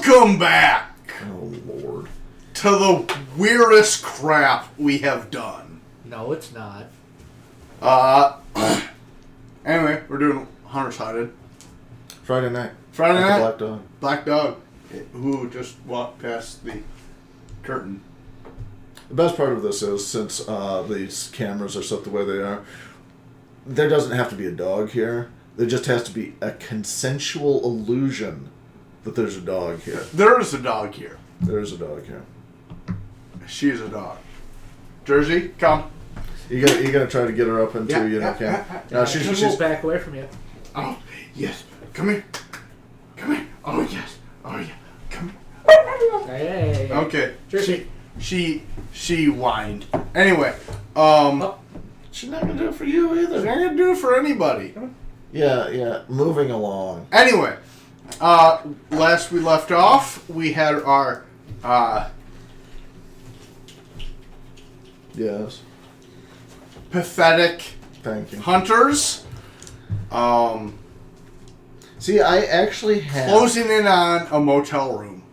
Welcome back Oh, Lord. to the weirdest crap we have done. No, it's not. Anyway, we're doing Hunter-Sided. Friday night. Friday night? Black Dog. Black Dog, who just walked past the curtain. The best part of this is, since these cameras are set the way they are, there doesn't have to be a dog here. There just has to be a consensual illusion that there's a dog here. There is a dog here. There is a dog here. She is a dog. Jersey, come. You gotta try to get her up into, Cam. No, She's she's back away from you. Oh, yes. Come here. Come here. Oh, yes. Oh, yeah. Come here. Hey. Okay. Jersey. She whined. Anyway, she's not gonna do it for you either. she's not gonna do it for anybody. Yeah. Moving along. Anyway, last we left off, we had our Yes. pathetic Thank you. hunters See, I actually had... closing in on a motel room.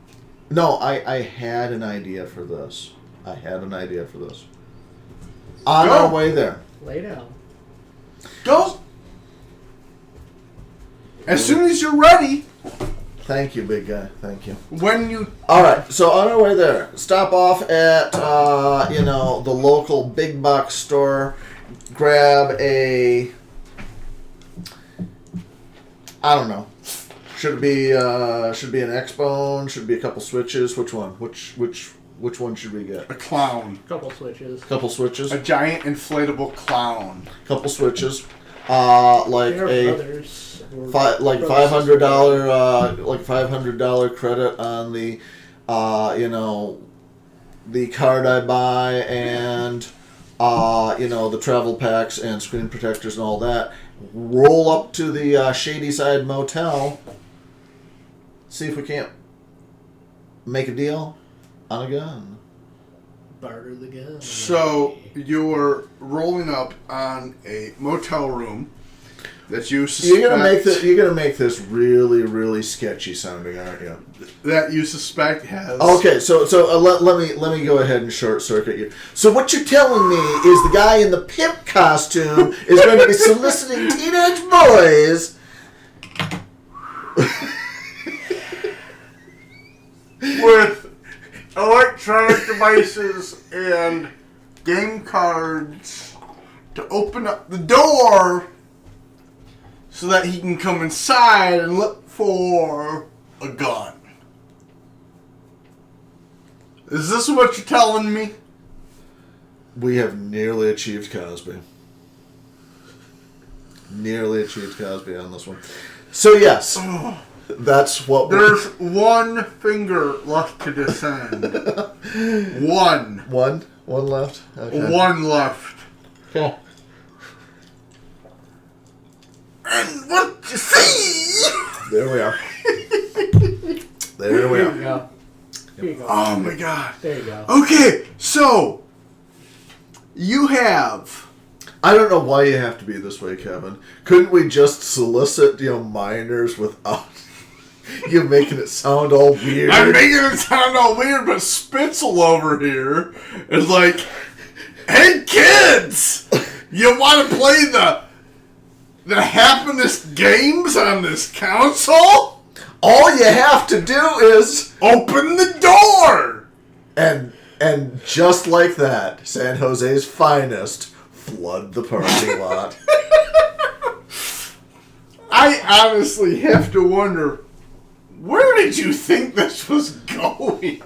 No, I had an idea for this. On Go. our way there. Lay down. Go. As soon as you're ready. Thank you, big guy. Thank you. When you... Alright, so on our way there, stop off at, the local big box store, grab a... I don't know. Should it be an X-Bone? Should it be a couple switches? Which one? Which one should we get? A clown. Couple switches. Couple switches? A giant inflatable clown. Couple switches. Like They're a... brothers. $500 credit on the the card I buy, and the travel packs and screen protectors and all that. Roll up to the Shady Side Motel. See if we can't make a deal on a gun. Barter the gun. So you're rolling up on a motel room that you suspect... You're gonna make this really, really sketchy sounding, aren't you? That you suspect has... Okay, so let me go ahead and short circuit you. So what you're telling me is the guy in the pimp costume is going to be soliciting teenage boys with electronic devices and game cards to open up the door so that he can come inside and look for a gun. Is this what you're telling me? We have nearly achieved Cosby. Nearly achieved Cosby on this one. So yes, that's what There's one finger left to descend. One. One left. Okay. One left. Okay. And what you see? There we are. There we Here are. you go. Here you go. Oh my god. There you go. Okay, so you have... I don't know why you have to be this way, Kevin. Couldn't we just solicit, minors without you making it sound all weird? I'm making it sound all weird, but Spitzel over here is like, hey kids! You want to play the happiest games on this console? All you have to do is Open the door! and just like that, San Jose's finest flood the parking lot. I honestly have to wonder, where did you think this was going?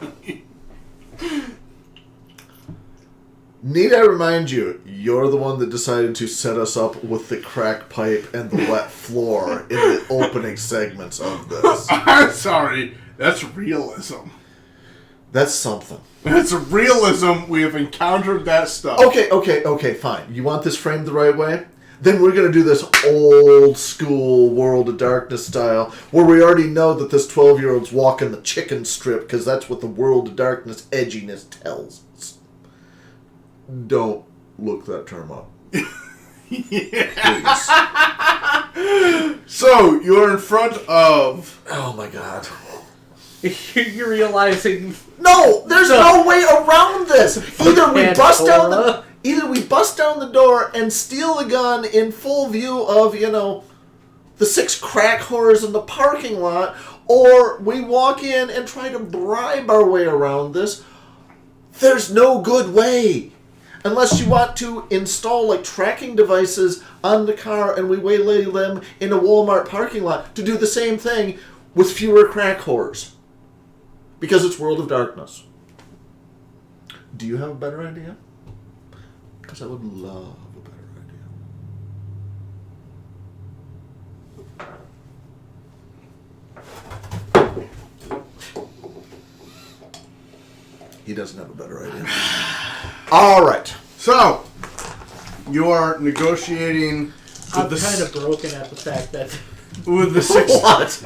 Need I remind you, you're the one that decided to set us up with the crack pipe and the wet floor in the opening segments of this. I'm sorry, that's realism. That's something. That's realism. We have encountered that stuff. Okay, fine. You want this framed the right way? Then we're going to do this old school World of Darkness style, where we already know that this 12-year-old's walking the chicken strip, because that's what the World of Darkness edginess tells us. Don't look that term up. Please. So, you're in front of... Oh my god. You're realizing... No, there's no way around this. Either we bust down the door and steal the gun in full view of, the 6 crack whores in the parking lot, or we walk in and try to bribe our way around this. There's no good way. Unless you want to install tracking devices on the car and we waylay them in a Walmart parking lot to do the same thing with fewer crack whores. Because it's World of Darkness. Do you have a better idea? Because I would love a better idea. He doesn't have a better idea. All right. So, you are negotiating I'm kind of broken at the fact that... with the 6... What?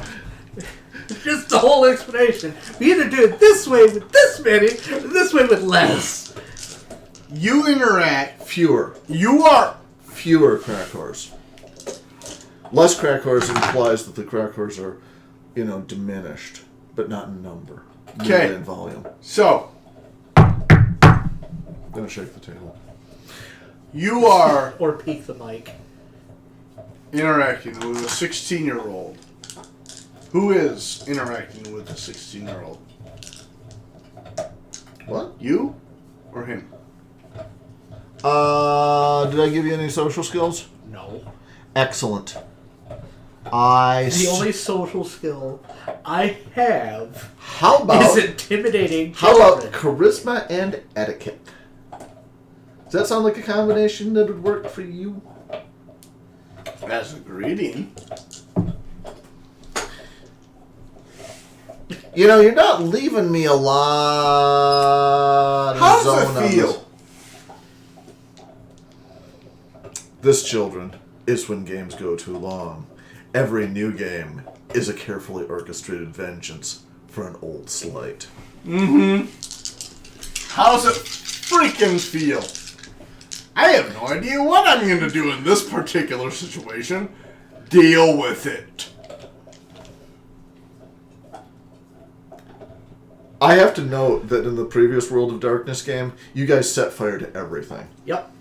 Just the whole explanation. We either do it this way with this many, or this way with less. You interact. Fewer. You are... Fewer crack whores. Less crack whores implies that the crack whores are, diminished, but not in number. Okay. In volume. So, I'm going to shake the table. you are Or peek the mic. interacting with a 16-year-old. Who is interacting with a 16-year-old? What? You or him? Did I give you any social skills? No. Excellent. The only social skill I have How about... is intimidating How children. about charisma and etiquette? Does that sound like a combination that would work for you? As a greeting. You're not leaving me a lot of How zone does on it feel? This, children, is when games go too long. Every new game is a carefully orchestrated vengeance for an old slight. Mm-hmm. How's it freaking feel? I have no idea what I'm going to do in this particular situation. Deal with it. I have to note that in the previous World of Darkness game, you guys set fire to everything. Yep.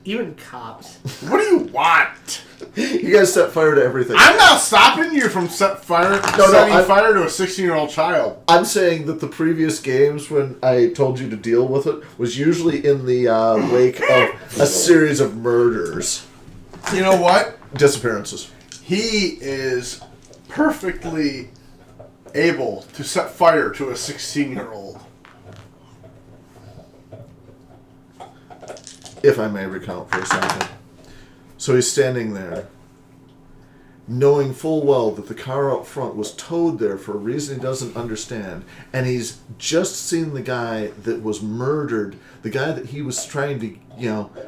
Even cops. What do you want? You guys set fire to everything. I'm not stopping you from setting fire to a 16-year-old child. I'm saying that the previous games, when I told you to deal with it, was usually in the wake of a series of murders. You know what? Disappearances. He is perfectly able to set fire to a 16-year-old. If I may recount for a second. So he's standing there, knowing full well that the car out front was towed there for a reason he doesn't understand, and he's just seen the guy that was murdered, the guy that he was trying to,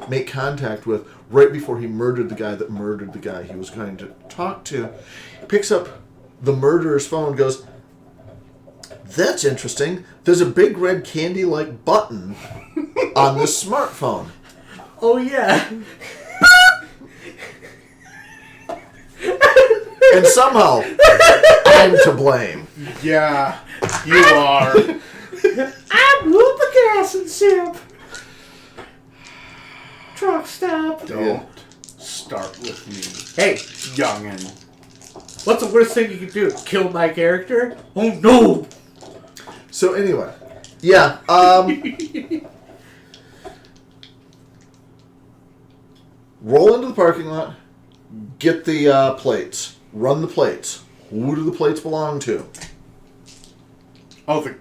make contact with right before he murdered the guy that murdered the guy he was going to talk to. He picks up the murderer's phone and goes, "That's interesting. There's a big red candy-like button on this smartphone." Oh, yeah. And somehow, I'm to blame. Yeah, you are. I blew the gas and sip. Truck stop. Don't start with me, Hey, youngin'. what's the worst thing you can do? Kill my character? Oh, no. So anyway, yeah, roll into the parking lot, get the plates, run the plates. Who do the plates belong to? Oh, the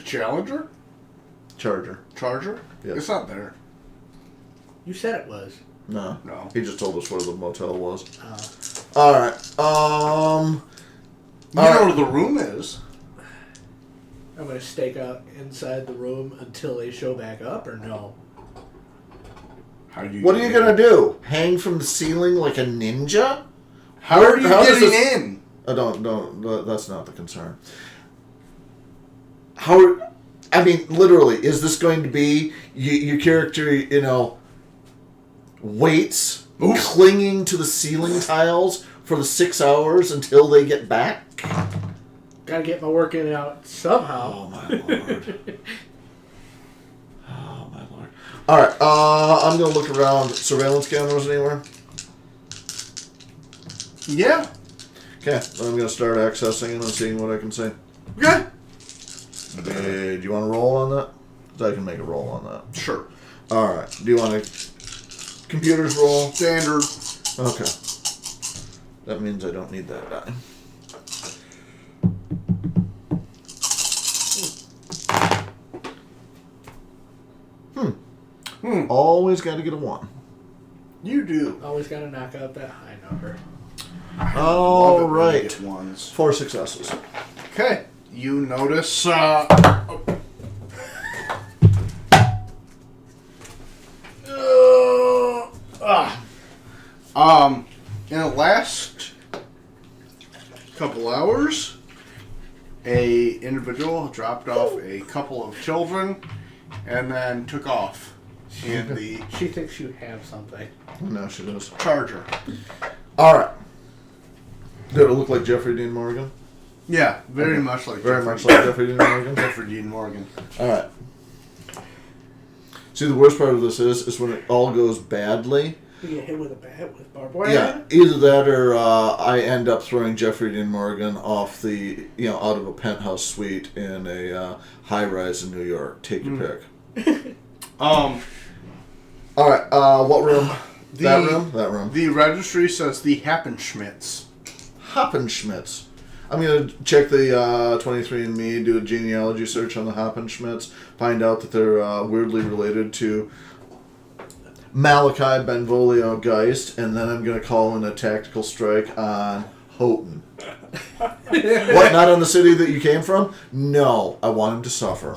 Challenger? Charger. Charger? Yeah. It's not there. You said it was. No. No. He just told us where the motel was. Oh. Alright, You know where the room is. I'm going to stake out inside the room until they show back up, or no? How do you what are you gonna do? Hang from the ceiling like a ninja? How are you how does getting this- in? Don't, that's not the concern. Literally, is this going to be your character, waits, Oof. clinging to the ceiling tiles for the 6 hours until they get back? Gotta get my working out somehow. Oh, my Lord. Oh, my Lord. All right. I'm going to look around. Surveillance cameras anywhere? Yeah. Okay. I'm going to start accessing them and seeing what I can see. Okay. Do you want to roll on that? 'Cause I can make a roll on that. Sure. All right. Do you want to computers roll? Standard. Okay. That means I don't need that die. Always got to get a 1. You do. Always gotta knock out that high number. All Love it when you right. get ones. 4 successes. Okay. You notice. In the last couple hours, a individual dropped off a couple of children and then took off in the She thinks you have something. No, she does. Charger. All right. Did it look like Jeffrey Dean Morgan? Yeah, very much like Very much like Jeffrey Dean Morgan. Jeffrey Dean Morgan. All right. See, the worst part of this is when it all goes badly. You get hit with a bat with barbed wire. Yeah, either that or I end up throwing Jeffrey Dean Morgan off the, out of a penthouse suite in a high-rise in New York. Take your pick. All right, what room? That room? That room. The registry says the Happenschmitz. Hoppenschmitz. I'm going to check the 23andMe, do a genealogy search on the Hoppenschmitz, find out that they're weirdly related to Malachi Benvolio Geist, and then I'm going to call in a tactical strike on Houghton. What, not on the city that you came from? No, I want him to suffer.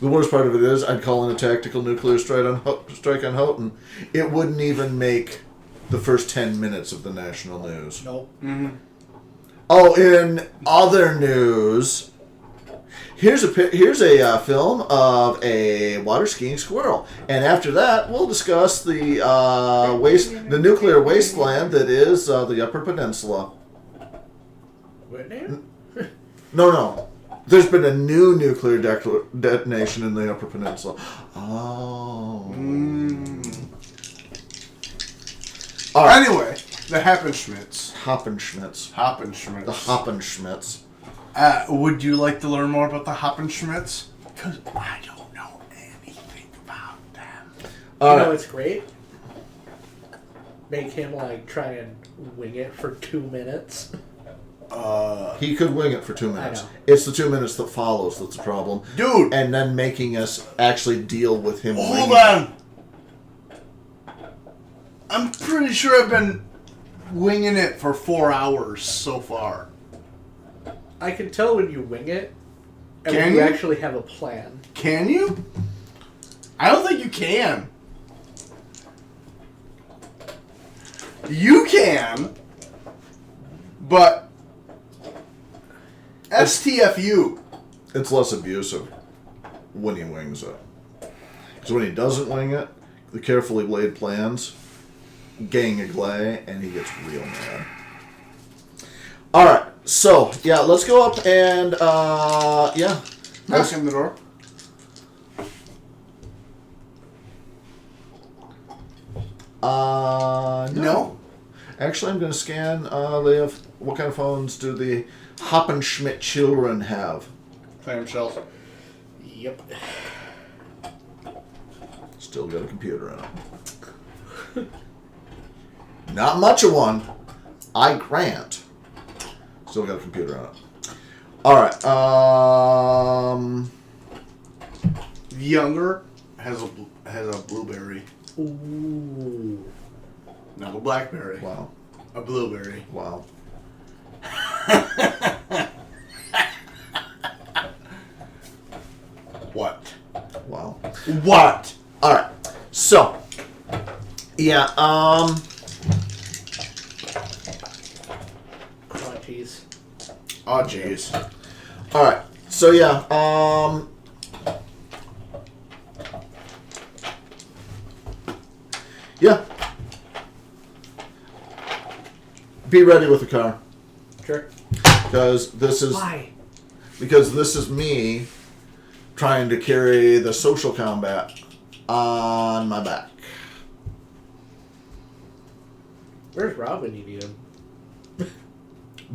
The worst part of it is I'd call in a tactical nuclear strike on Houghton. It wouldn't even make the first 10 minutes of the national news. Nope. Mm-hmm. Oh, in other news, here's a film of a water skiing squirrel, and after that, we'll discuss the nuclear wasteland that is the Upper Peninsula. Whitney? No. There's been a new nuclear detonation in the Upper Peninsula. Oh. All right. Anyway, the Happenschmitz. Hoppenschmitz. Hoppenschmitz. The Hoppenschmitz. Would you like to learn more about the Hoppenschmitz? Because I don't know anything about them. You know what's great? Make him try and wing it for 2 minutes. He could wing it for 2 minutes. I know. It's the 2 minutes that follows that's the problem. Dude! And then making us actually deal with him. Hold on! I'm pretty sure I've been winging it for 4 hours so far. I can tell when you wing it and Can when you you? actually have a plan. Can you? I don't think you can. You can, but STFU. It's less abusive when he wings it. Because when he doesn't wing it, the carefully laid plans gang agley, and he gets real mad. Alright, so, yeah, let's go up and, yeah. Knock on the door. No. Actually, I'm going to scan, they have, what kind of phones do the Hoppenschmidt children have? Clamshells. Yep. Still got a computer in it. Not much of one. I grant. Still got a computer in it. Alright, The younger has a blueberry. Ooh. Not a blackberry. wow. A blueberry. Wow. What? Wow. What? Alright, so, yeah, Crunchies. Oh, jeez. alright, so yeah, yeah. Be ready with the car. Sure. Because this is Why? me trying to carry the social combat on my back. Where's Rob when you need him?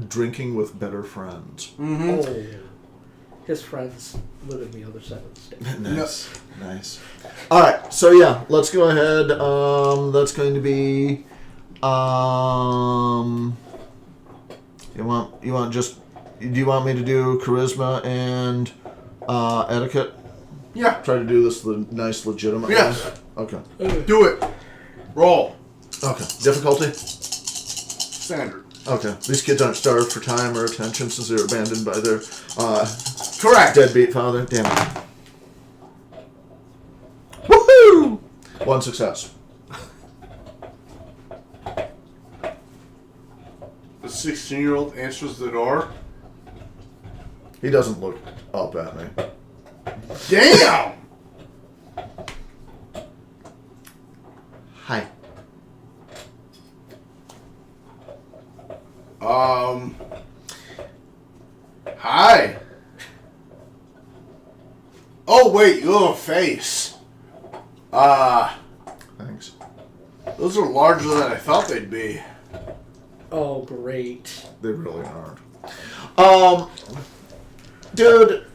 Drinking with better friends. Mm-hmm. Oh. His friends live in the other side of the state. Nice. Nice. All right. So yeah, let's go ahead. That's going to be. Do you want me to do charisma and etiquette? Yeah. Try to do this the nice, legitimate Yes. way? Okay. Do it. Roll. Okay. Difficulty? Standard. Okay. These kids aren't starved for time or attention since they were abandoned by their Correct. deadbeat father. Damn it. Woohoo! 1 success. The 16-year-old answers the door. He doesn't look up at me. Damn! Hi. Hi. Oh, wait, you have a face. Thanks. Those are larger than I thought they'd be. Oh, great. They really aren't. Dude,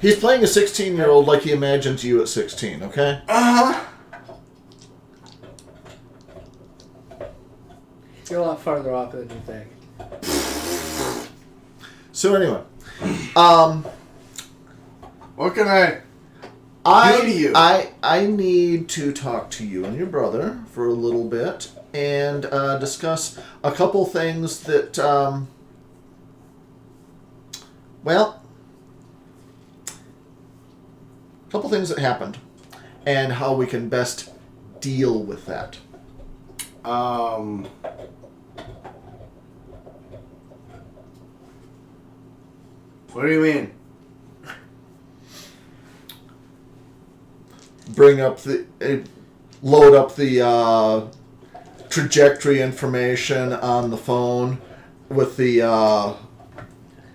he's playing a 16-year-old like he imagines you at 16, okay? Uh-huh. You're a lot farther off than you think. So anyway, What can I do to you? I need to talk to you and your brother for a little bit and discuss a couple things that, a couple things that happened and how we can best deal with that. What do you mean? Load up the trajectory information on the phone with the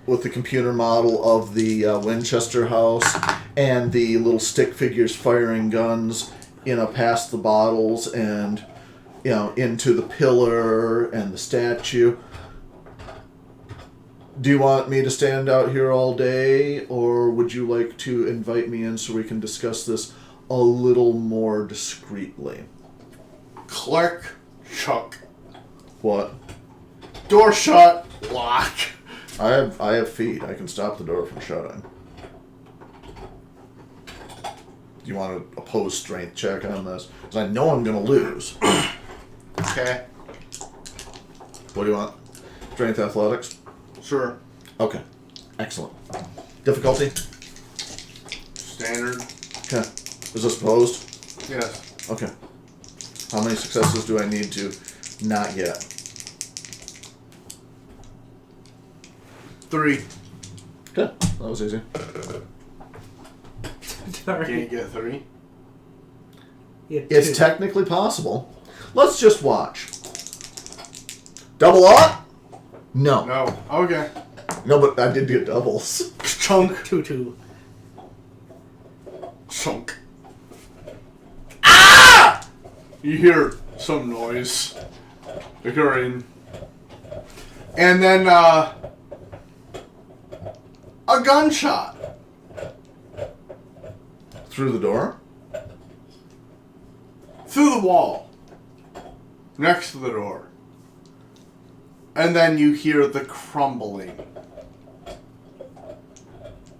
computer model of the Winchester house and the little stick figures firing guns, past the bottles and, into the pillar and the statue. Do you want me to stand out here all day, or would you like to invite me in so we can discuss this a little more discreetly? Click. Chuck. What? Door shut. Lock. I have feet. I can stop the door from shutting. Do you want to oppose strength check on this? Because I know I'm going to lose. Okay. What do you want? Strength athletics? Sure. Okay. Excellent. Difficulty? Standard. Okay. Is this opposed? Yes. Okay. How many successes do I need to not yet? 3. Okay. That was easy. Can you get 3? It's technically possible. Let's just watch. Double up? No. No. Okay. No, but I did get doubles. Chunk. 2-2. Chunk. Ah! You hear some noise occurring. And then, a gunshot. Through the door? Through the wall. Next to the door. And then you hear the crumbling.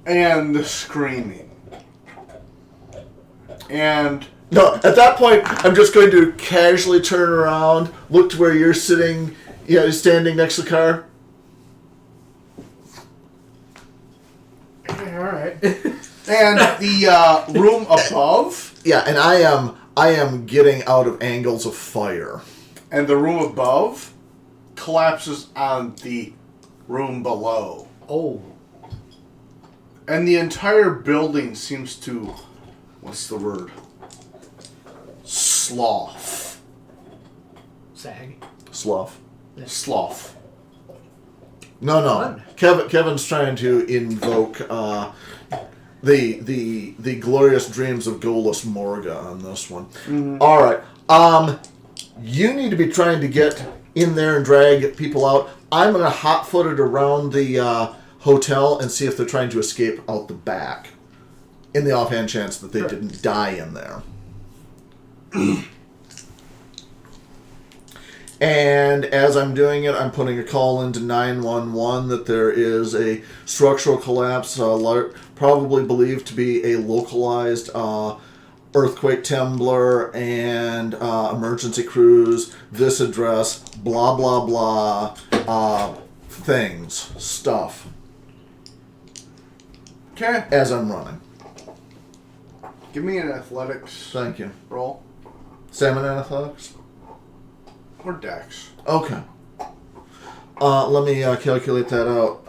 And the screaming. And... No, at that point, I'm just going to casually turn around, look to where you're sitting, standing next to the car. Alright. And the room above. Yeah, and I am getting out of angles of fire. And the room above collapses on the room below. Oh. And the entire building seems to... What's the word? Slough. Sag. Slough. Slough. No. Fun. Kevin's trying to invoke the glorious dreams of Golas Morga on this one. Mm-hmm. All right. You need to be trying to get in there and drag people out. I'm going to hot-foot it around the hotel and see if they're trying to escape out the back. In the offhand chance that they didn't die in there. And as I'm doing it, I'm putting a call into 911 that there is a structural collapse, probably believed to be a localized earthquake temblor, and emergency crews, this address, blah, blah, blah, stuff. Okay. As I'm running. Give me an athletics Thank you. roll. Salmon and athletics? Or dex. Okay. Let me calculate that out.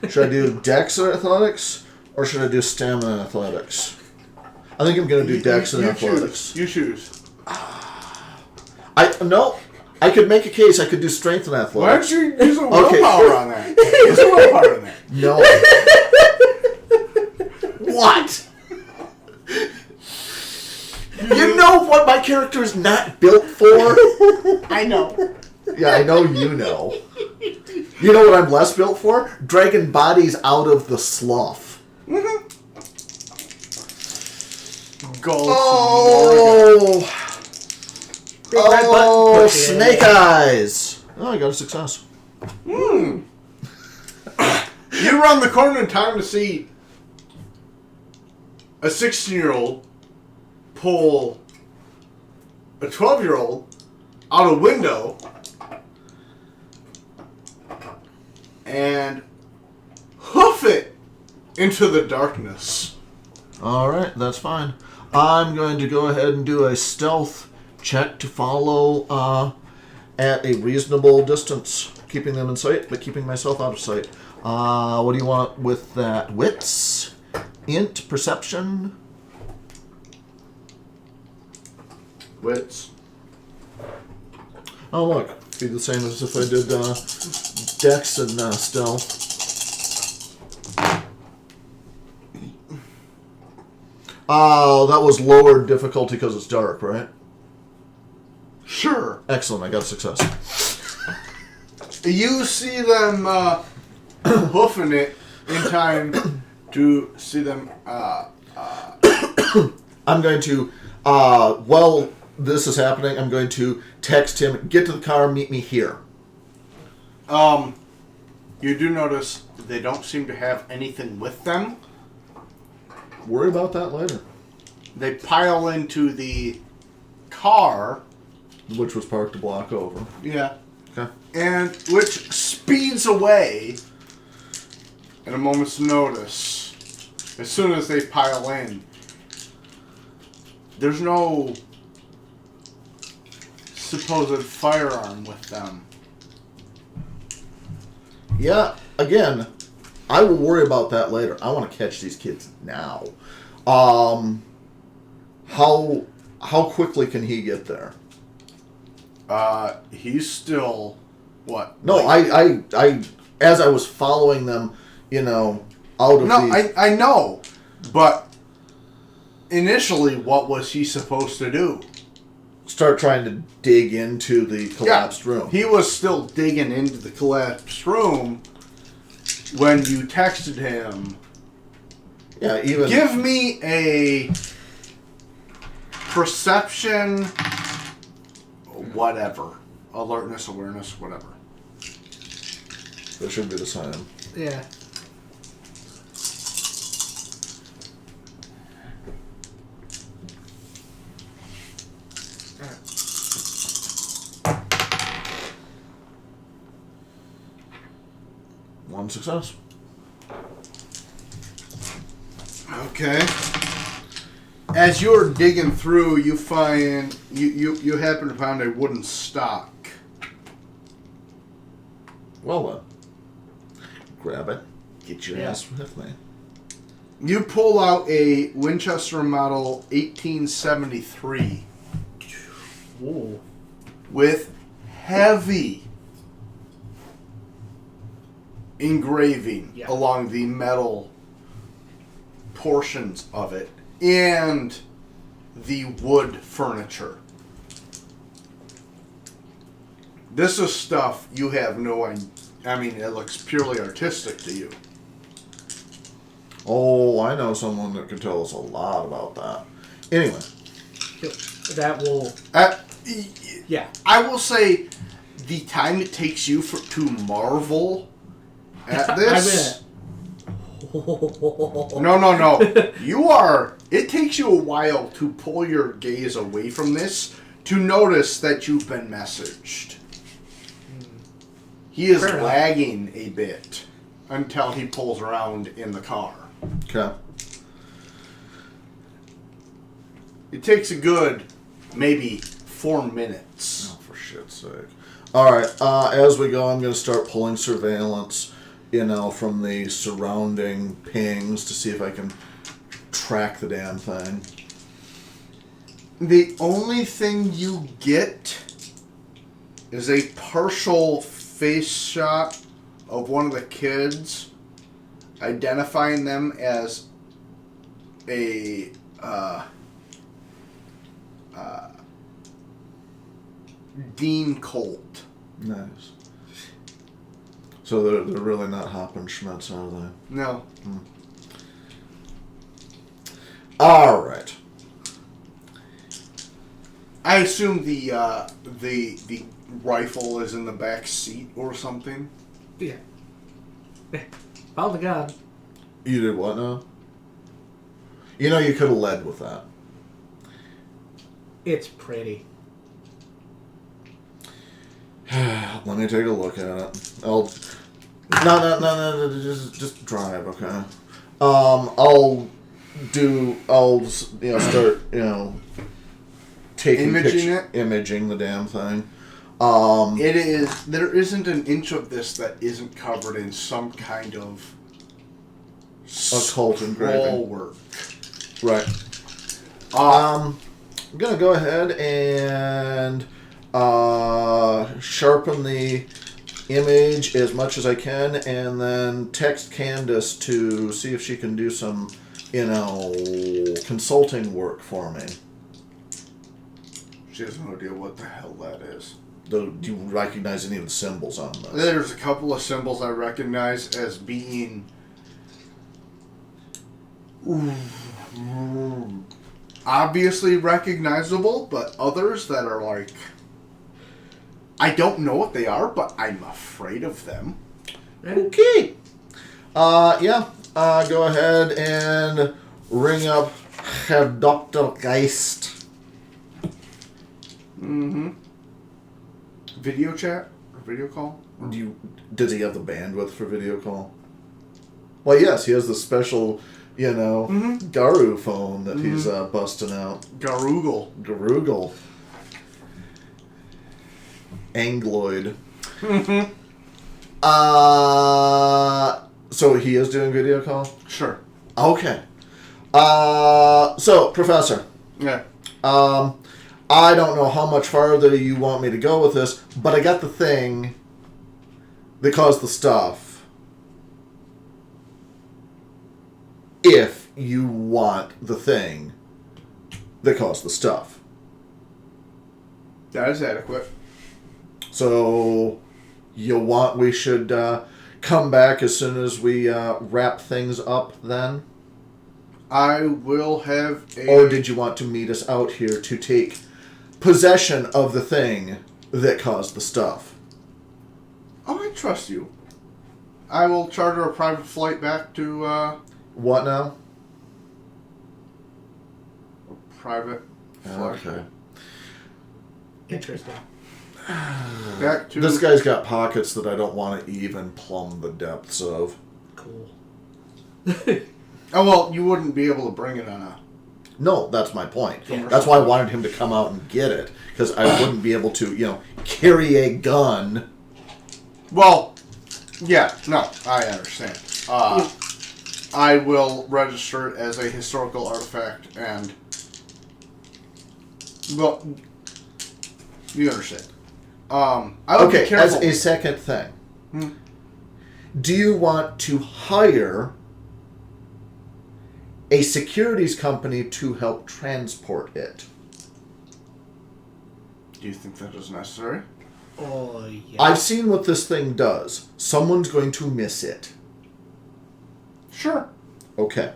Should I do dex or athletics? Or should I do stamina and athletics? I think I'm going to do dex and athletics. You choose. I could make a case I could do strength and Why athletics. don't you use a willpower on that? Use a willpower on that. No. What? You know what my character is not built for? I know. Yeah, I know you know. You know what I'm less built for? Dragging bodies out of the slough. Oh, snake eyes. Oh, I got a success. You run the corner in time to see a 16-year-old pull a 12-year-old out a window and hoof it into the darkness. Alright, that's fine. I'm going to go ahead and do a stealth check to follow at a reasonable distance. Keeping them in sight, but keeping myself out of sight. What do you want with that? Wits? Int? Perception? Wits. Oh, look. Be the same as if I did Dex and Stealth. That was lower difficulty because it's dark, right? Sure. Excellent, I got a success. You see them hoofing it in time to see them... I'm going to, while this is happening, I'm going to text him, get to the car, meet me here. You do notice they don't seem to have anything with them. Worry about that later. They pile into the car. Which was parked a block over. Yeah. Okay. And which speeds away at a moment's notice. As soon as they pile in. There's no supposed firearm with them. Yeah, again, I will worry about that later. I want to catch these kids now. How quickly can he get there? He's still what? No, I as I was following them, out of the... I know, but initially, what was he supposed to do? Start trying to dig into the collapsed room. He was still digging into the collapsed room when you texted him. Yeah, even... Give me a perception, whatever. Alertness, awareness, whatever. That should be the same. Yeah. One success. Okay. As you're digging through, you find you happen to find a wooden stock. Well then. Grab it. Get your ass with me. You pull out a Winchester model 1873 Ooh. with heavy engraving Yeah. along the metal portions of it and the wood furniture. This is stuff you have no idea. I mean, it looks purely artistic to you. Oh, I know someone that can tell us a lot about that. Anyway. That will... yeah. I will say the time it takes you to marvel at this... No. You are... It takes you a while to pull your gaze away from this to notice that you've been messaged. He is lagging a bit until he pulls around in the car. Okay. It takes a good, maybe, 4 minutes. Oh, for shit's sake. Alright, as we go, I'm going to start pulling surveillance, from the surrounding pings to see if I can track the damn thing. The only thing you get is a partial face shot of one of the kids, identifying them as a Dean Colt. Nice. So they're really not hopping Schmitz, are they? No. All right. I assume the rifle is in the back seat or something. Yeah. Follow the God. You did what now? You could have led with that. It's pretty. Let me take a look at it. No, just drive, okay? I'll start, taking imaging the damn thing. There isn't an inch of this that isn't covered in some kind of occult engraving work. Right. I'm gonna go ahead and sharpen the image as much as I can, and then text Candace to see if she can do some, consulting work for me. She has no idea what the hell that is. Do you recognize any of the symbols on this? There's a couple of symbols I recognize as being obviously recognizable, but others that are like, I don't know what they are, but I'm afraid of them. Okay. Go ahead and ring up Herr Dr. Geist. Mm-hmm. Video chat? Or video call? Does he have the bandwidth for video call? Well, yes, he has the special, Garu phone that he's busting out. Garugle. Angloid. Mm-hmm. So he is doing video call? Sure. Okay. So, Professor. Yeah. I don't know how much farther you want me to go with this, but I got the thing that caused the stuff. If you want the thing that caused the stuff. That is adequate. So, we should come back as soon as we wrap things up then? I will have a... Or did you want to meet us out here to take possession of the thing that caused the stuff? Oh, I trust you. I will charter a private flight back to, What now? A private flight. Okay. Interesting. Back to... This guy's got pockets that I don't want to even plumb the depths of. Cool. Oh, well, you wouldn't be able to bring it on a... No, that's my point. Yeah. That's why I wanted him to come out and get it. Because I wouldn't be able to, carry a gun. Well, yeah, no, I understand. I will register it as a historical artifact and... Well, you understand. I would be careful. As a second thing. do you want to hire a securities company to help transport it? Do you think that is necessary? Oh, yeah. I've seen what this thing does. Someone's going to miss it. Sure. Okay.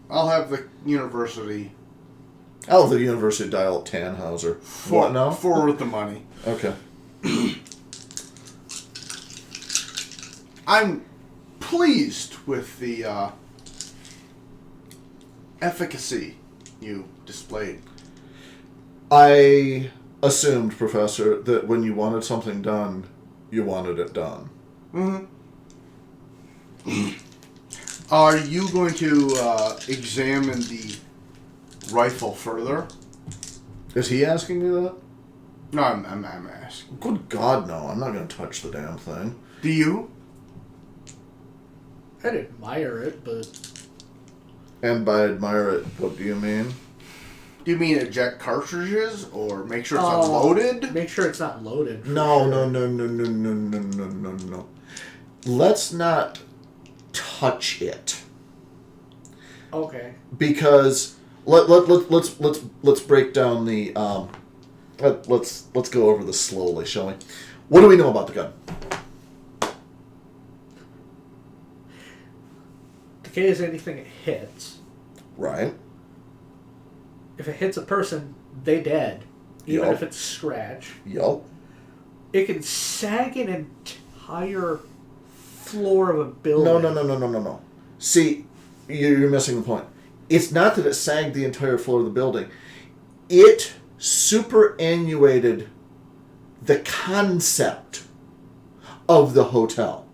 I'll have the university I'll have the university dial up Tannhauser. What now? forward the money. Okay. I'm pleased with the efficacy you displayed. I assumed, Professor, that when you wanted something done, you wanted it done. Mm-hmm. Are you going to examine the rifle further? Is he asking me that? No, I'm asking. Good God, no. I'm not going to touch the damn thing. Do you? I'd admire it, but... And by admire it, what do you mean? Do you mean eject cartridges or make sure it's unloaded? Make sure it's not loaded. No. Let's not touch it. Okay. Because let's break down the let's go over this slowly, shall we? What do we know about the gun? Decay is anything it hits. Right. If it hits a person, they dead. Even Yup. if it's scratch. Yup. It can sag an entire floor of a building. No. See, you're missing the point. It's not that it sagged the entire floor of the building. It superannuated the concept of the hotel.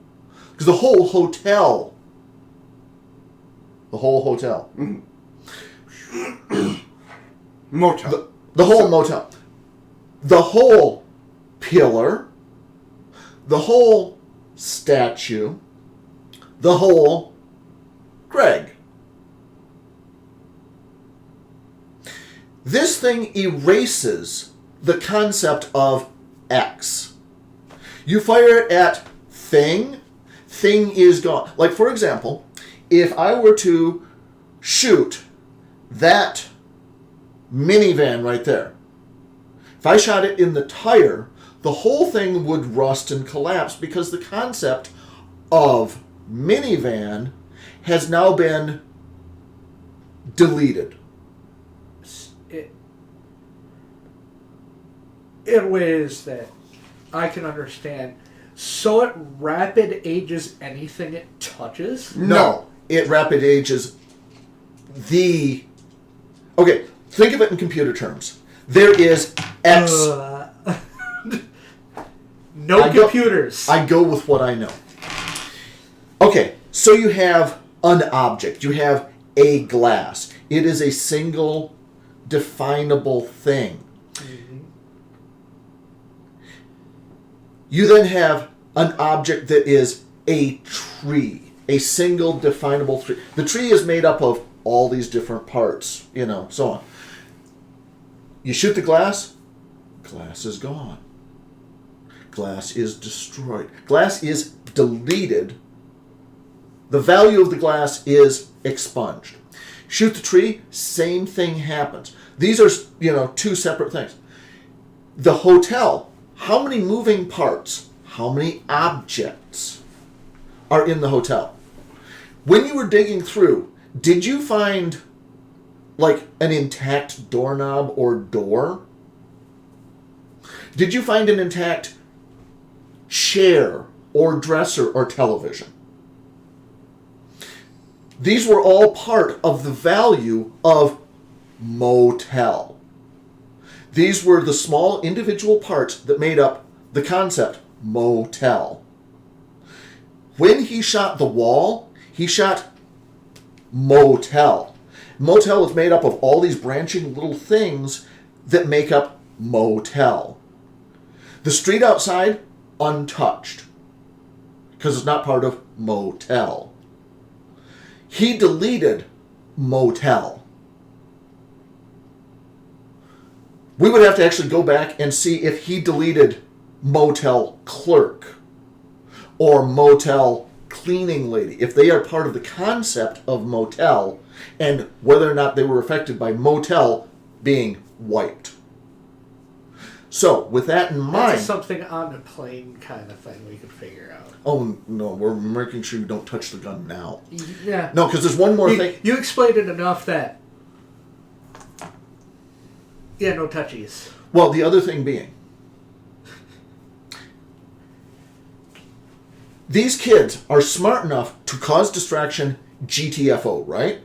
Because the whole hotel... Mm-hmm. Motel. The whole motel. The whole pillar. The whole statue. The whole Greg. This thing erases the concept of X. You fire it at thing is gone. Like, for example, if I were to shoot that minivan right there, if I shot it in the tire, the whole thing would rust and collapse because the concept of minivan has now been deleted. In ways that I can understand. So it rapid ages anything it touches? No. It rapid ages the... Okay, think of it in computer terms. There is X... No computers. I go with what I know. Okay, so you have an object. You have a glass. It is a single definable thing. Mm-hmm. You then have an object that is a tree. A single definable tree. The tree is made up of all these different parts, so on. You shoot the glass, glass is gone. Glass is destroyed. Glass is deleted. The value of the glass is expunged. Shoot the tree, same thing happens. These are, two separate things. The hotel, how many moving parts, how many objects are in the hotel? When you were digging through, did you find, like, an intact doorknob or door? Did you find an intact chair or dresser or television? These were all part of the value of motel. These were the small individual parts that made up the concept motel. When he shot the wall, he shot motel. Motel is made up of all these branching little things that make up motel. The street outside, untouched, because it's not part of motel. He deleted motel. We would have to actually go back and see if he deleted motel clerk. or motel cleaning lady, if they are part of the concept of motel, and whether or not they were affected by motel being wiped. So, with that in mind... That's something on the plane kind of thing we could figure out. Oh, no, we're making sure you don't touch the gun now. Yeah. No, because there's one more thing. You explained it enough that... Yeah, no touchies. Well, the other thing being... These kids are smart enough to cause distraction GTFO, right?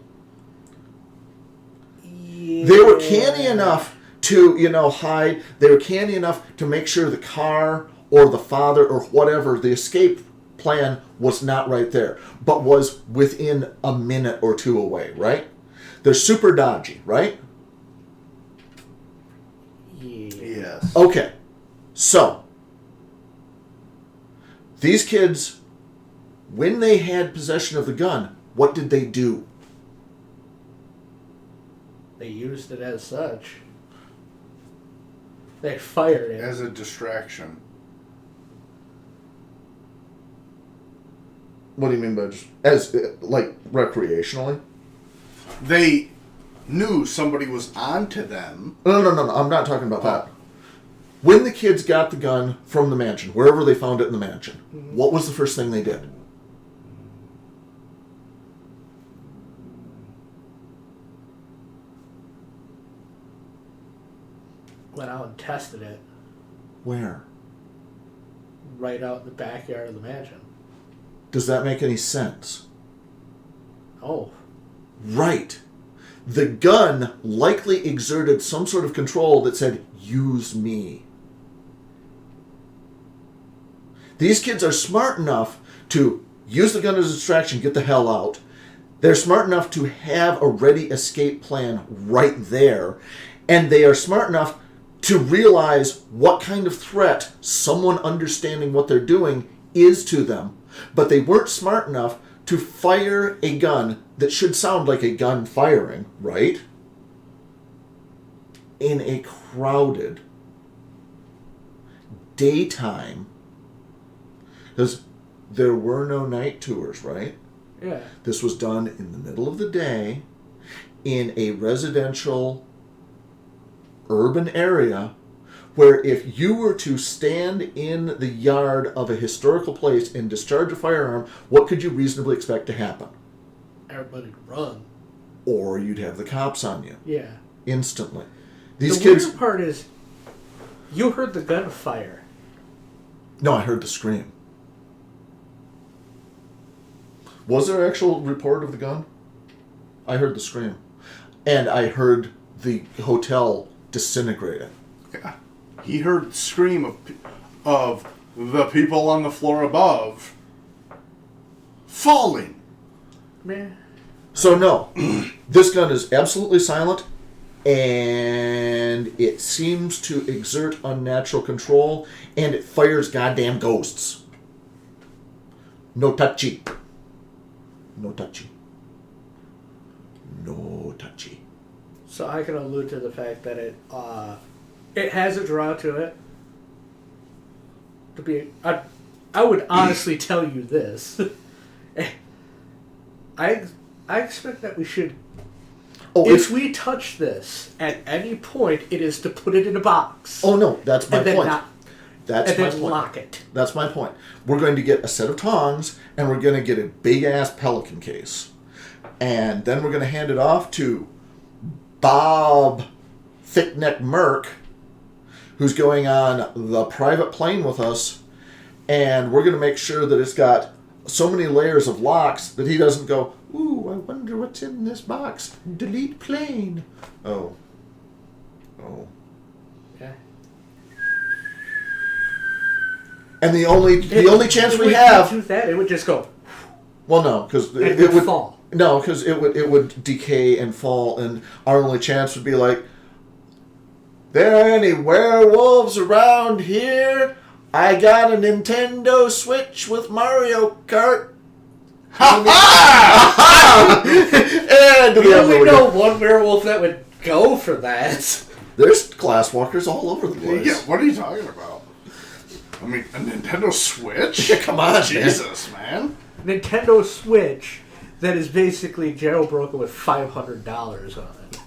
Yeah. They were canny enough to, hide. They were canny enough to make sure the car or the father or whatever, the escape plan was not right there, but was within a minute or two away, right? They're super dodgy, right? Yes. Okay. So, these kids, when they had possession of the gun, what did they do? They used it as such. They fired it. As a distraction. What do you mean by recreationally? They knew somebody was onto them. No. I'm not talking about that. When the kids got the gun from the mansion, wherever they found it in the mansion, what was the first thing they did? Went out and tested it Where? right out in the backyard of the mansion. Does that make any sense? Oh. Right. The gun likely exerted some sort of control that said, use me. These kids are smart enough to use the gun as a distraction, get the hell out. They're smart enough to have a ready escape plan right there. And they are smart enough to realize what kind of threat someone understanding what they're doing is to them. But they weren't smart enough to fire a gun that should sound like a gun firing, right? In a crowded daytime. Because there were no night tours, right? Yeah. This was done in the middle of the day in a residential urban area where if you were to stand in the yard of a historical place and discharge a firearm, what could you reasonably expect to happen? Everybody run. Or you'd have the cops on you. Yeah. Instantly. These the kids... weird part is, you heard the gunfire. No, I heard the scream. Was there an actual report of the gun? I heard the scream. And I heard the hotel disintegrating. Yeah. He heard the scream of the people on the floor above falling. Man. So no, this gun is absolutely silent, and it seems to exert unnatural control, and it fires goddamn ghosts. No touchy. No touchy. No touchy. So I can allude to the fact that it has a draw to it. To be, I would honestly tell you this. I expect that we should. Oh, if we touch this at any point, it is to put it in a box. Oh no, that's my point. That's my point. Lock it. That's my point. We're going to get a set of tongs, and we're going to get a big-ass Pelican case. And then we're going to hand it off to Bob Thickneck Merck, who's going on the private plane with us, and we're going to make sure that it's got so many layers of locks that he doesn't go, ooh, I wonder what's in this box. Delete plane. Oh. Yeah. And the only chance we have... do that, it would just go... Well, no, because it would fall. No, because it would decay and fall, and our only chance would be like, there any werewolves around here? I got a Nintendo Switch with Mario Kart. And we only know one werewolf that would go for that. There's glasswalkers all over the place. Yeah, what are you talking about? I mean, a Nintendo Switch? Yeah, come on, Jesus, man. Nintendo Switch that is basically jailbroken with $500 on it.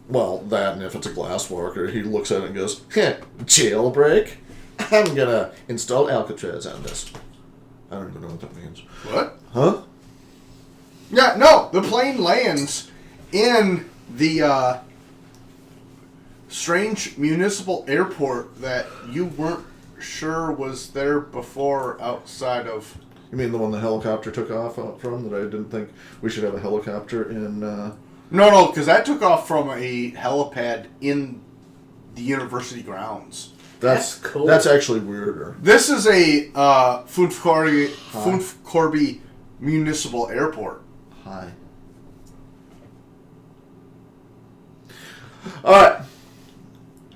Well, that, and if it's a glasswalker, he looks at it and goes, jailbreak? I'm gonna install Alcatraz on this. I don't even know what that means. What? Huh? Yeah, no, the plane lands in the strange municipal airport that you weren't sure was there before outside of... You mean the one the helicopter took off from that I didn't think we should have a helicopter in... No, because that took off from a helipad in the university grounds. That's cool. That's actually weirder. This is a Funfcorby Municipal Airport. Hi. Alright.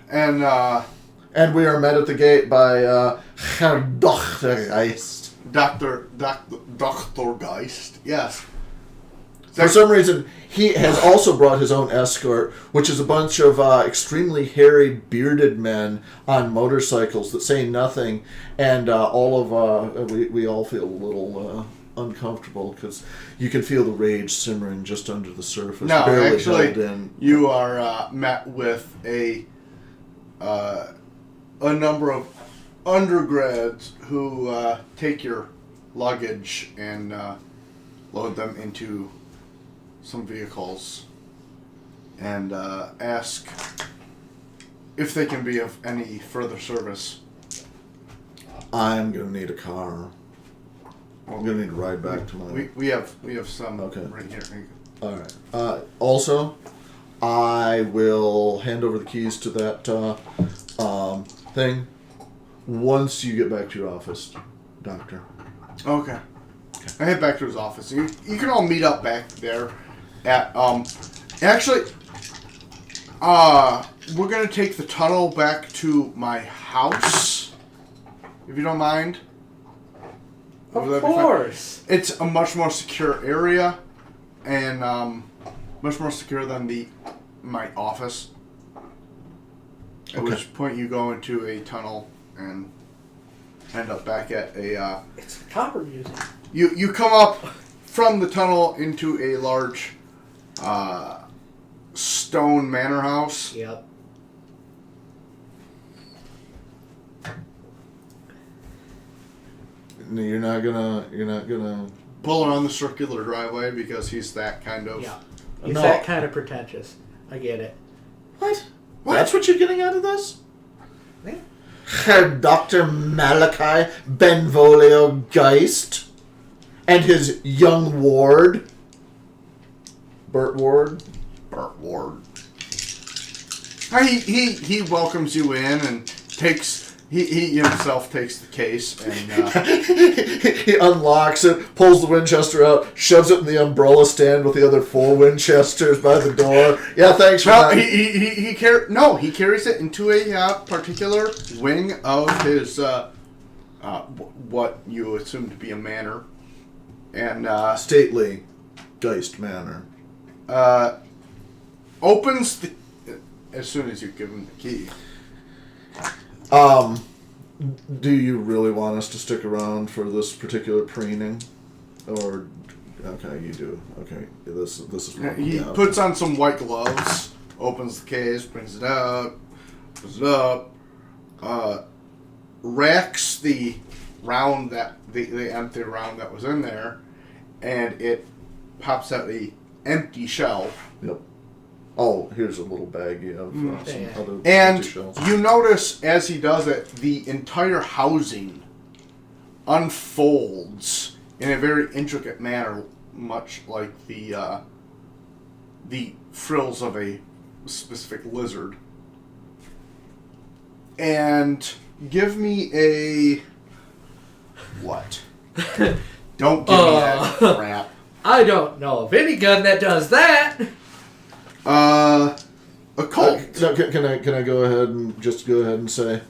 And we are met at the gate by Herr Dr. Geist. Dr. Geist, yes. For some reason, he has also brought his own escort, which is a bunch of extremely hairy, bearded men on motorcycles that say nothing, and we all feel a little uncomfortable because you can feel the rage simmering just under the surface. No, barely actually, held in. you are met with a number of undergrads who take your luggage and load them into some vehicles and ask if they can be of any further service. I'm going to need a car. I'm going to need to ride back to my... We have some Okay. right here. All right. Also, I will hand over the keys to that thing once you get back to your office, Doctor. Okay. I head back to his office. You can all meet up back there at actually we're gonna take the tunnel back to my house, if you don't mind. Of course. It's a much more secure area and much more secure than my office. At which point you go into a tunnel and end up back at a It's a copper music. You come up from the tunnel into a large stone manor house. Yep. You're not gonna Pull around the circular driveway because he's that kind of... Yeah. He's No. that kind of pretentious. I get it. What? That's what you're getting out of this? Yeah. Herr Dr. Malachi Benvolio Geist and his young ward, Burt Ward. Burt Ward. He welcomes you in and takes... He himself takes the case and... He unlocks it, pulls the Winchester out, shoves it in the umbrella stand with the other 4 Winchesters by the door. Yeah, thanks for Well, that. he carries it into a particular wing of his what you assume to be a manor, and Stately Geist Manor. opens the as soon as you give him the key. Do you really want us to stick around for this particular preening, or okay, you do. Okay, this is. He puts on some white gloves, opens the case, brings it out, puts it up, racks the round that the empty round that was in there, and it pops out a empty shell. Yep. Oh, here's a little baggie of some Yeah. other And empty shells. you notice as he does it, the entire housing unfolds in a very intricate manner, much like the frills of a specific lizard. And give me a what? Don't give me that crap. I don't know of any gun that does that. Occult. No, can I go ahead and say,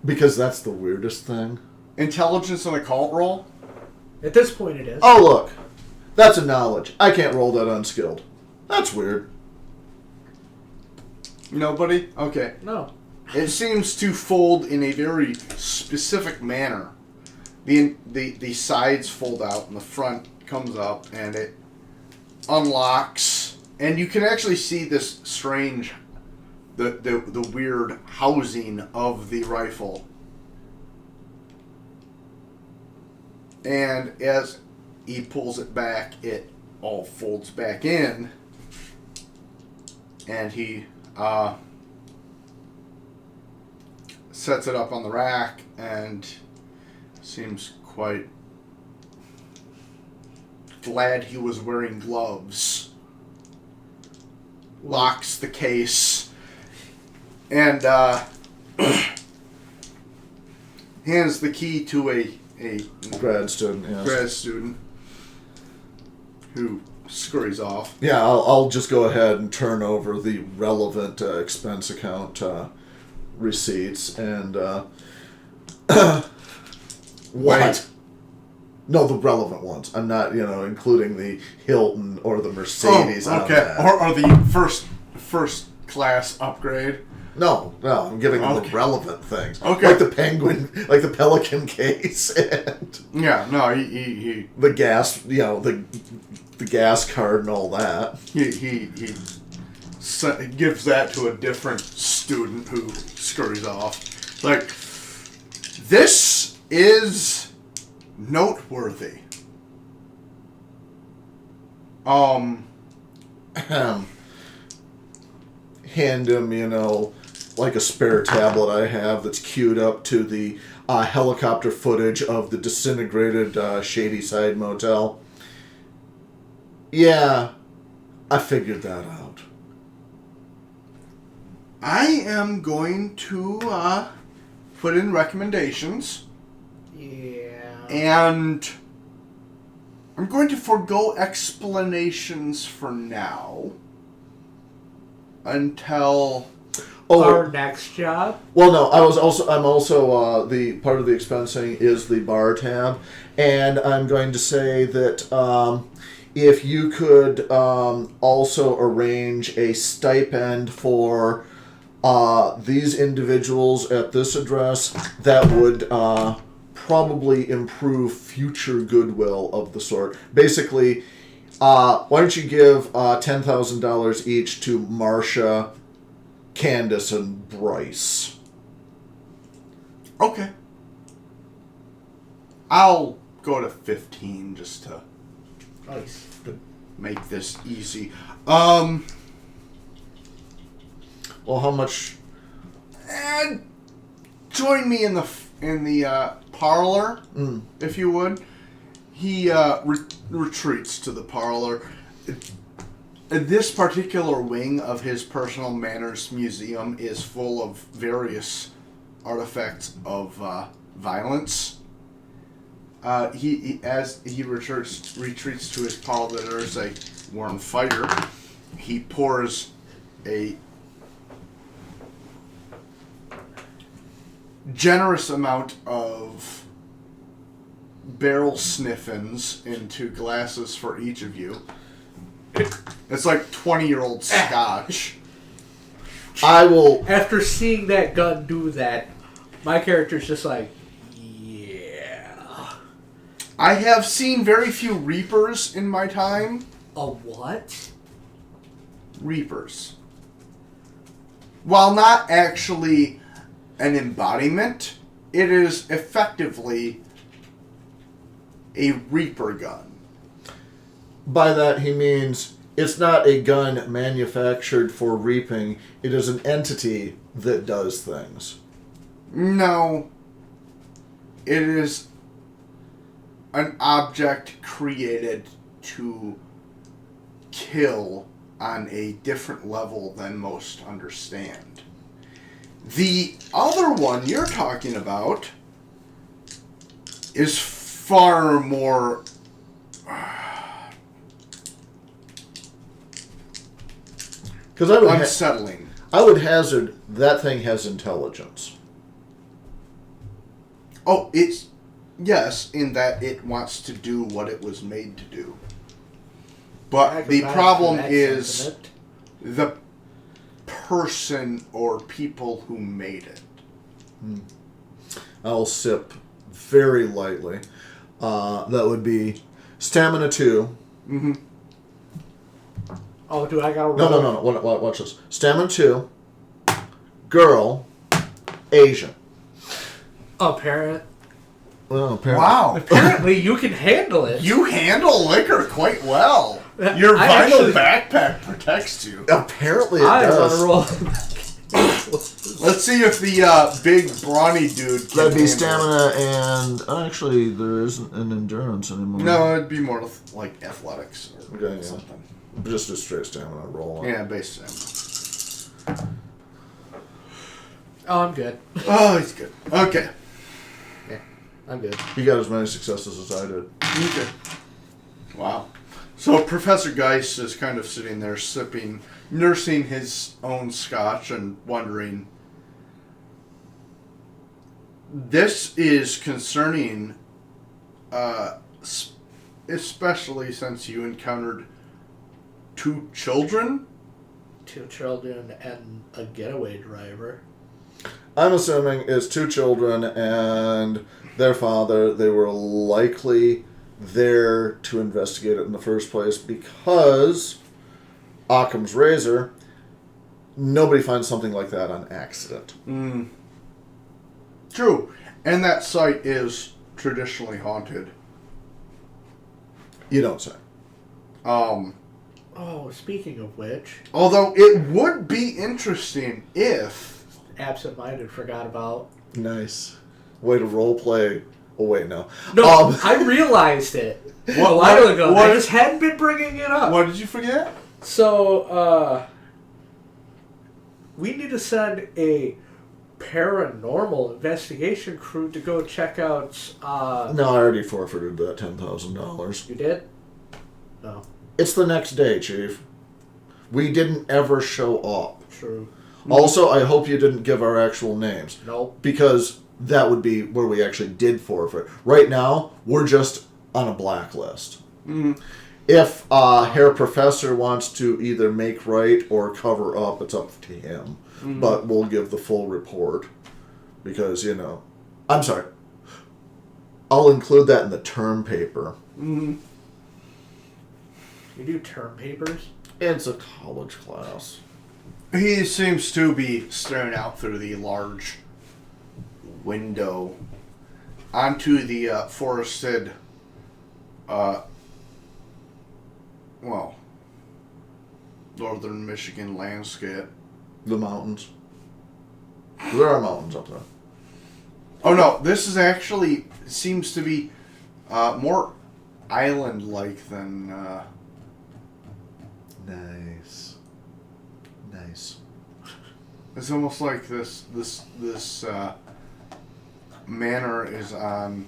because that's the weirdest thing. Intelligence and occult roll? At this point, it is. Oh, look. That's a knowledge. I can't roll that unskilled. That's weird. Nobody? Okay. No. It seems to fold in a very specific manner. The sides fold out and the front comes up and it unlocks. And you can actually see this strange, the weird housing of the rifle. And as he pulls it back, it all folds back in. And he sets it up on the rack and seems quite glad he was wearing gloves. Locks the case and hands the key to a grad student. Yes. Grad student who scurries off. Yeah, I'll just go ahead and turn over the relevant expense account receipts and what? No, the relevant ones. I'm not, including the Hilton or the Mercedes. Oh, okay. Or the first class upgrade. No, I'm giving them the relevant things. Okay. Like the Penguin, like the Pelican case, and yeah, no, he the gas, the gas card and all that. He gives that to a different student who scurries off. Like, this is noteworthy. Hand him, like a spare tablet I have that's queued up to the helicopter footage of the disintegrated Shadyside Motel. Yeah, I figured that out. I am going to put in recommendations. Yeah. And I'm going to forego explanations for now until our next job. Well, no, I'm also the part of the expensing is the bar tab, and I'm going to say that if you could also arrange a stipend for these individuals at this address, that would probably improve future goodwill of the sort. Basically, why don't you give $10,000 each to Marcia, Candace, and Bryce? Okay. I'll go to 15 just to make this easy. Well, how much? And join me in the parlor, if you would. He retreats to the parlor. This particular wing of his personal manners museum is full of various artifacts of violence. As he retreats to his parlor, there's a warm fire. He pours a generous amount of barrel sniffins into glasses for each of you. It's like 20-year-old scotch. I will... After seeing that gun do that, my character's just like, yeah. I have seen very few Reapers in my time. A what? Reapers. While not actually an embodiment, it is effectively a Reaper gun. By that he means it's not a gun manufactured for reaping. It is an entity that does things. No. It is an object created to kill on a different level than most understand. The other one you're talking about is far more unsettling. I would hazard that thing has intelligence. Oh, it's... Yes, in that it wants to do what it was made to do. But the problem is the person or people who made it. I'll sip very lightly. That would be stamina 2. Mm-hmm. Oh, do I gotta roll? No. Watch this. Stamina 2. Girl. Asian. Apparent. Well, apparently. Wow. Apparently, you can handle it. You handle liquor quite well. I Your vinyl actually- backpack protects you. Apparently it I does. wanna roll. Let's see if the big brawny dude can That'd be handle it. stamina and... actually, there isn't an endurance anymore. No, it'd be more like athletics or Okay, yeah. something. Just a straight stamina roll. Yeah, base stamina. Oh, I'm good. Oh, he's good. Okay. Yeah, I'm good. He got as many successes as I did. Okay. Wow. So Professor Geist is kind of sitting there nursing his own scotch and wondering, this is concerning, especially since you encountered 2 children? 2 children and a getaway driver. I'm assuming it's 2 children and their father. They were likely there to investigate it in the first place because Occam's razor, nobody finds something like that on accident. True. And that site is traditionally haunted. You don't say. Oh, speaking of which, Although it would be interesting if... absent-minded forgot about. Nice. Way to role play. Oh, wait, no. No, I realized it a while ago. what- I just hadn't been bringing it up. What did you forget? So, we need to send a paranormal investigation crew to go check out, No, I already forfeited that $10,000. You did? No. It's the next day, Chief. We didn't ever show up. True. Also, I hope you didn't give our actual names. Nope. Because that would be where we actually did forfeit. Right now, we're just on a blacklist. If Herr Professor wants to either make right or cover up, it's up to him. But we'll give the full report. Because, I'm sorry. I'll include that in the term paper. You do term papers? It's a college class. He seems to be staring out through the large window onto the forested, northern Michigan landscape. The mountains. There are mountains up there. Oh no, this is actually seems to be more island-like than. Nice. Nice. It's almost like this manor is on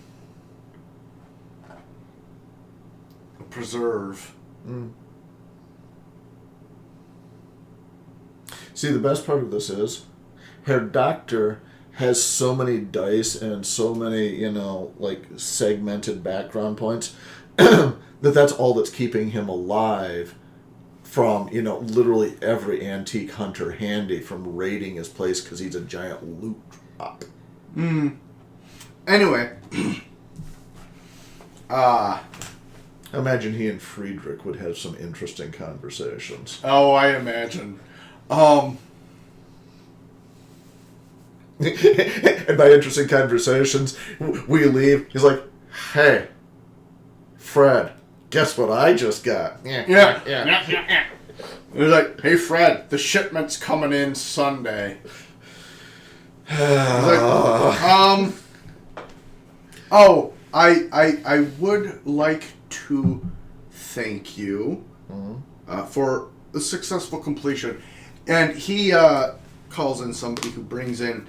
a preserve. See, the best part of this is, Herr Doctor has so many dice and so many, segmented background points that's all that's keeping him alive from, literally every antique hunter handy from raiding his place because he's a giant loot drop. Anyway. Imagine he and Friedrich would have some interesting conversations. Oh, I imagine. And by interesting conversations, we leave. He's like, "Hey, Fred, guess what I just got?" Yeah. He's like, "Hey, Fred, the shipment's coming in Sunday." He's like, oh, I would like to thank you for the successful completion. And he calls in somebody who brings in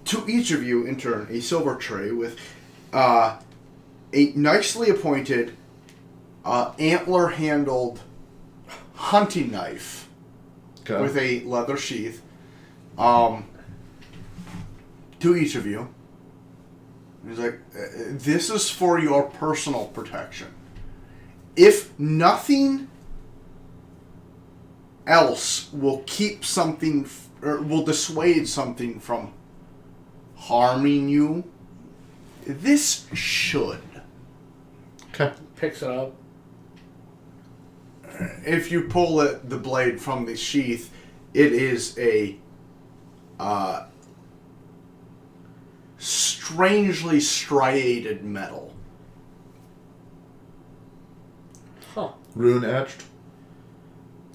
to each of you in turn a silver tray with a nicely appointed antler-handled hunting knife with a leather sheath to each of you. He's like, this is for your personal protection. If nothing else will keep something or will dissuade something from harming you, this should. Okay. Picks it up. If you pull the blade from the sheath, it is a strangely striated metal. Huh. Rune etched.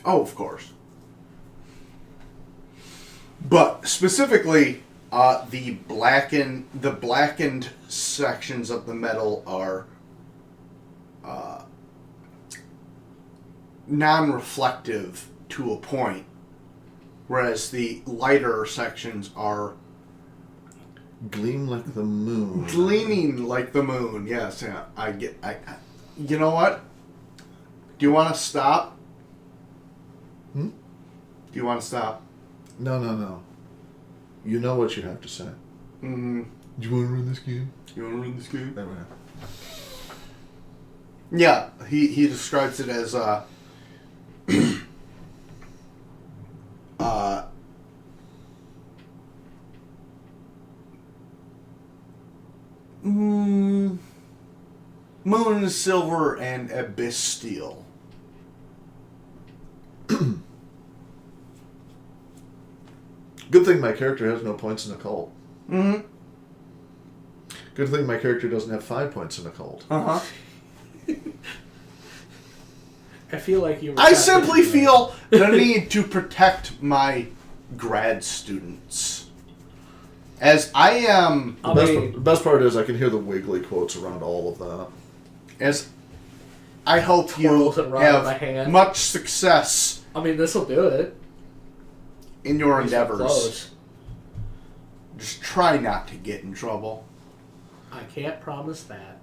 Oh, of course. But specifically, the blackened sections of the metal are non-reflective to a point, whereas the lighter sections are Gleam like the moon. gleaming like the moon. Yes, yeah. You know what? Do you want to stop? Hmm? Do you want to stop? No. You know what you have to say. Mm-hmm. Do you want to run this game? You want to run this game? There we go. Yeah, he describes it as moon silver and abyss steel. Good thing my character has no points in occult. Mm-hmm. Good thing my character doesn't have 5 points in occult. Uh-huh. I feel like you were I simply feel the need to protect my grad students. As I am... The best part is I can hear the wiggly quotes around all of that. As I hope you Twirls it around my have hand. much success I mean, this'll do it. in your At least we're endeavors. close. Just try not to get in trouble. I can't promise that.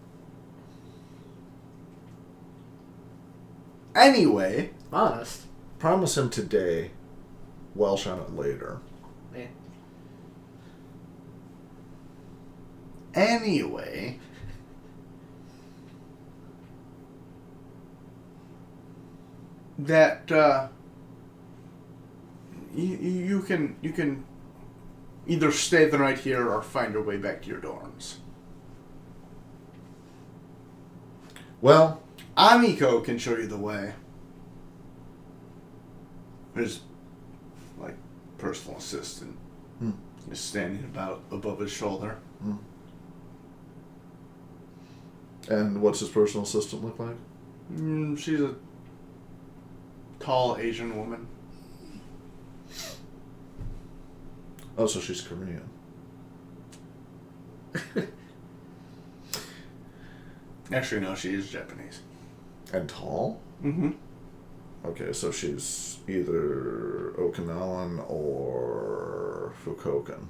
Anyway, Honest. Promise him today, Welsh on it later. Eh. anyway, that you can either stay the night here or find your way back to your dorms. Well, Amiko can show you the way. His, like, personal assistant is standing about above his shoulder. and what's his personal assistant look like? She's a tall Asian woman. Oh, so she's Korean. Actually, no, she is Japanese. And tall? Mm-hmm. Okay, so she's either Okinawan or Fukuokan.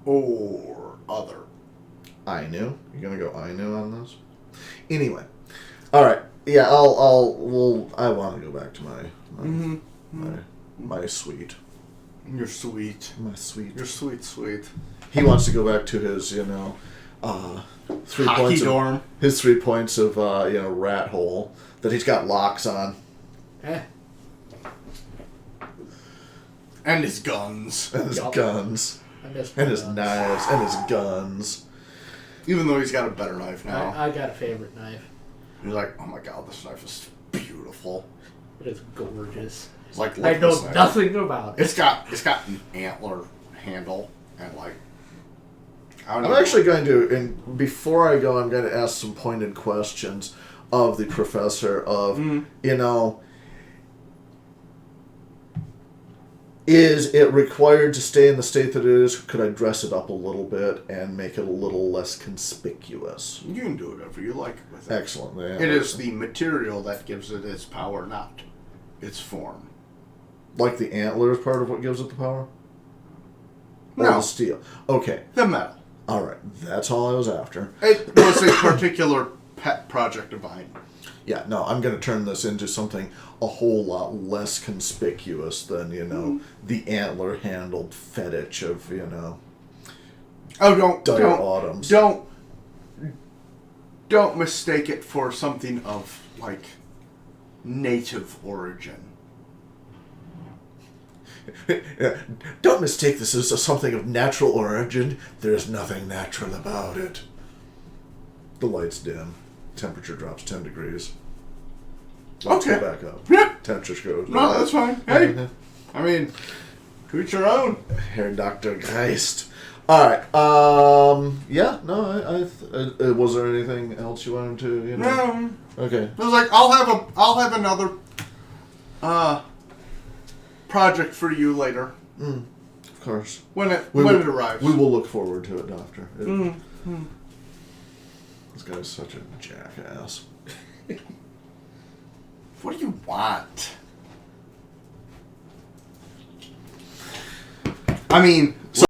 Or other. Ainu? You gonna go Ainu on this? Anyway. Alright. Yeah, I want to go back to my suite. You're sweet. My suite. You're sweet. He wants to go back to his, 3 Hockey points dorm. of his 3 points of rat hole that he's got locks on. Eh. And his guns. And his Yup. guns. I missed And my his guns. knives. And his guns. Even though he's got a better knife now. I got a favorite knife. He's like, oh my god, this knife is beautiful. It is gorgeous. It's like, I look know this knife. nothing about it. It's got an antler handle and like. I'm actually going to, and before I go, I'm going to ask some pointed questions of the professor of, is it required to stay in the state that it is? Could I dress it up a little bit and make it a little less conspicuous? You can do whatever you like with it. Excellent. Yeah, It is the material that gives it its power, not its form. Like the antler is part of what gives it the power? Or No. the steel? Okay. The metal. All right. That's all I was after. It was a particular pet project of mine. Yeah, no, I'm going to turn this into something a whole lot less conspicuous than, the antler-handled fetish of, Oh, Dire Autumns. Don't mistake it for something of, like, native origin. Don't mistake this as something of natural origin. There's nothing natural about it. The lights dim. Temperature drops 10 degrees. Lights Okay. go back up. Yeah. Temperature goes No, up. that's fine. Hey, I mean, to each your own. Herr Dr. Geist. Alright, yeah, no, was there anything else you wanted to, you know? No. Okay. It was like, I'll have another project for you later. Of course. When it We when will- it arrives. We will look forward to it, Doctor. Mm-hmm. This guy's such a jackass. What do you want? I mean,